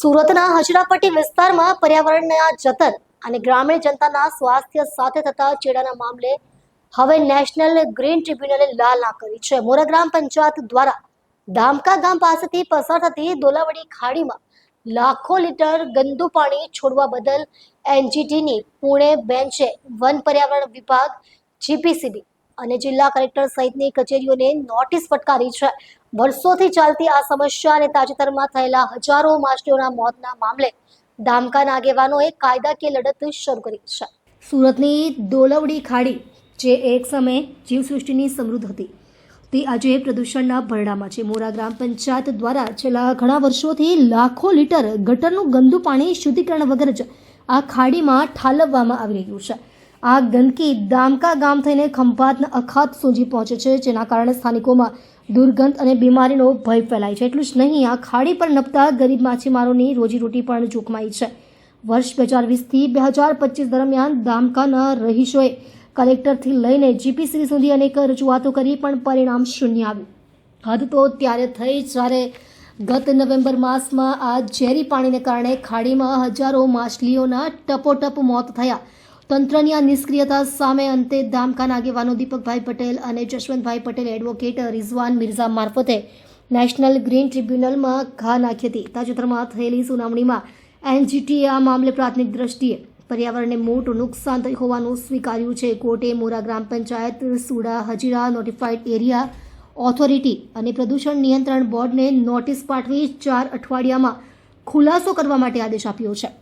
સુરતના હજરાપટ્ટી વિસ્તારમાં પર્યાવરણના જતન અને ગ્રામીણ જનતાના સ્વાસ્થ્ય સાથે થતા ચેડાના મામલે હવે નેશનલ ગ્રીન ટ્રિબ્યુનલે લાલ આંખ કરી છે. મોરા ગ્રામ પંચાયત દ્વારા ધામકા ગામ પાસેથી પસાર થતી દોલાવડી ખાડીમાં લાખો લીટર ગંદુ પાણી છોડવા બદલ એનજીટીની પુણે બેન્ચે વન પર્યાવરણ વિભાગ, જીપીસીબી અને જિલ્લા કલેક્ટર સહિતની કચેરીઓને નોટિસ ફટકારી છે. વર્ષોથી ચાલતી આ સમસ્યા અને તાજેતરમાં થયેલા હજારો માછલીઓના મોતના મામલે ધામકાના આગેવાનોએ કાયદાકીય લડત શરૂ કરી છે. સુરતની દોલવડી ખાડી જે એક સમયે જીવસૃષ્ટિની સમૃદ્ધ હતી તે આજે પ્રદૂષણના ભરડામાં છે. મોરા ગ્રામ પંચાયત દ્વારા છેલ્લા ઘણા વર્ષોથી લાખો લીટર ગટરનું ગંદુ પાણી શુદ્ધિકરણ વગર જ આ ખાડીમાં ઠાલવવામાં આવી રહ્યું છે. આ ગંદકી ધામકા ગામ થઈને ખંભાતના અખાત સુધી પહોંચે છે, જેના કારણે સ્થાનિકોમાં દુર્ગંધ અને બીમારીનો ભય ફેલાય છે. એટલું જ નહીં, આ ખાડી પર નપતા ગરીબ માછીમારોની રોજીરોટી પણ જોખમાઈ છે. વર્ષ 2020થી 2025 દરમિયાન ધામકાના રહીશોએ કલેક્ટરથી લઈને જીપીસીબી સુધી અનેક રજૂઆતો કરી પણ પરિણામ શૂન્ય આવ્યું. હદ તો ત્યારે થઈ જ્યારે ગત નવેમ્બર માસમાં આ ઝેરી પાણીને કારણે ખાડીમાં હજારો માછલીઓના ટપોટપ મોત થયા. તંત્રની આ નિષ્ક્રિયતા સામે અંતે ધામકાના આગેવાનો દીપકભાઈ પટેલ અને જશવંતભાઈ પટેલ એડવોકેટ રિઝવાન મિર્ઝા મારફતે નેશનલ ગ્રીન ટ્રિબ્યુનલમાં ઘા નાખી હતી. તાજેતરમાં થયેલી સુનાવણીમાં એનજીટીએ આ મામલે પ્રાથમિક દ્રષ્ટિએ પર્યાવરણને મોટું નુકસાન થયું હોવાનું સ્વીકાર્યું છે. કોર્ટે મોરા ગ્રામ પંચાયત, સુડા હજીરા નોટિફાઈડ એરિયા ઓથોરિટી અને પ્રદૂષણ નિયંત્રણ બોર્ડને નોટિસ પાઠવી 4 અઠવાડિયામાં ખુલાસો કરવા માટે આદેશ આપ્યો છે.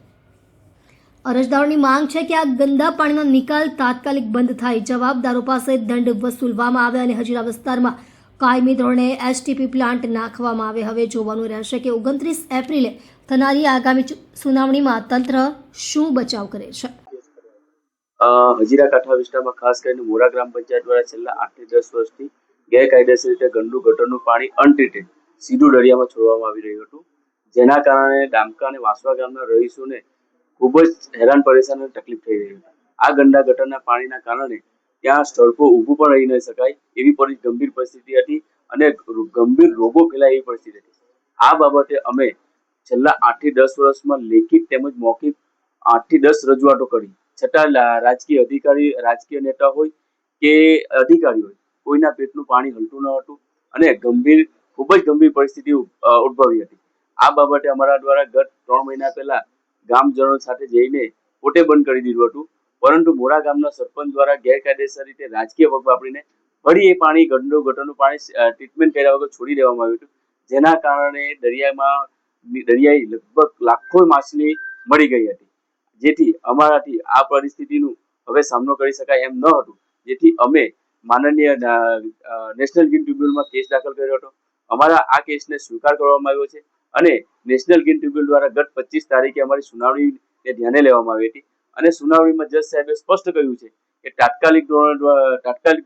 અરજદારોની માંગ છે કે આ ગંદા પાણીનો નિકાલ તાત્કાલિક બંધ થાય, જવાબદારો પાસે દંડ વસૂલવામાં આવે અને હજીરા વિસ્તારમાં કાયમી ધોરણે એસટીપી પ્લાન્ટ નાખવામાં આવે. હવે જોવાનું રહેશે કે 29 એપ્રિલે થનારી આગામી સુનાવણીમાં તંત્ર શું બચાવ કરે છે. હજીરા કાંઠા વિસ્તારમાં ખાસ કરીને મોરા ગ્રામ પંચાયત દ્વારા છેલ્લા 8 થી 10 વર્ષથી ગેરકાયદેસર રીતે ગંદુ ગટરનું પાણી અનટ્રીટેડ સીધું દરિયામાં છોડવામાં આવી રહ્યું હતું, જેના કારણે ડામકા અને વાસવા ગામના રહીશોને ખૂબ જ હેરાન પરેશાન અને તકલીફ થઈ રહી હતી. આ ગંદા ગટરના પાણીના કારણે ત્યાં સ્થળ પર ઊભું પણ રહી ન શકાય એવી ગંભીર પરિસ્થિતિ હતી અને ગંભીર રોગો ફેલાય એવી પરિસ્થિતિ હતી. આ બાબતે અમે છેલ્લા 8 થી 10 વર્ષમાં લેખિત તેમજ મૌખિક 8 થી 10 રજૂઆતો કરી, છતાં રાજકીય અધિકારી, રાજકીય નેતા હોય કે અધિકારી હોય, કોઈના પેટનું પાણી હલતું ન હતું અને ખૂબ જ ગંભીર પરિસ્થિતિ ઉદ્ભવી હતી. આ બાબતે અમારા દ્વારા ગત 3 મહિના પહેલા ગામજનો સાથે જઈને પોતે બંધ કરી દીધું હતું, પરંતુ મોરા ગામના સરપંચ દ્વારા ગેરકાયદેસર રીતે રાજકીય પગ વાપરીને ફરી એ પાણી ગંદુ ગટરનું પાણી ટ્રીટમેન્ટ કર્યા વગર છોડી દેવામાં આવ્યું હતું, જેના કારણે દરિયાઈ લગભગ લાખો માછલી મળી ગઈ હતી. જેથી અમારાથી આ પરિસ્થિતિનું હવે સામનો કરી શકાય એમ ન હતું, જેથી અમે માનનીય નેશનલ ગ્રીન ટ્રિબ્યુનલમાં કેસ દાખલ કર્યો હતો. અમારા આ કેસને સ્વીકાર કરવામાં આવ્યો છે અને નેશનલ ગ્રીન ટ્રિબ્યુનલ દ્વારા ગત 25 તારીખે અમારી સુનાવણીને ધ્યાને લેવામાં આવી હતી અને સુનાવણીમાં જજ સાહેબે સ્પષ્ટ કહ્યું છે કે તાત્કાલિક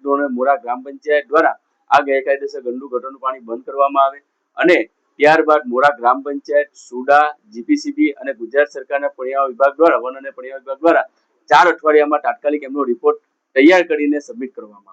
ધોરણે મોરા ગ્રામ પંચાયત દ્વારા આ ગેરકાયદેસર ગંદુ ગટરનું પાણી બંધ કરવામાં આવે અને ત્યારબાદ મોરા ગ્રામ પંચાયત, સુડા, જીપીસીબી અને ગુજરાત સરકારના પર્યાવરણ વિભાગ દ્વારા, વન અને પર્યાવરણ વિભાગ દ્વારા 4 અઠવાડિયામાં તાત્કાલિક એમનો રિપોર્ટ તૈયાર કરીને સબમિટ કરવામાં આવે.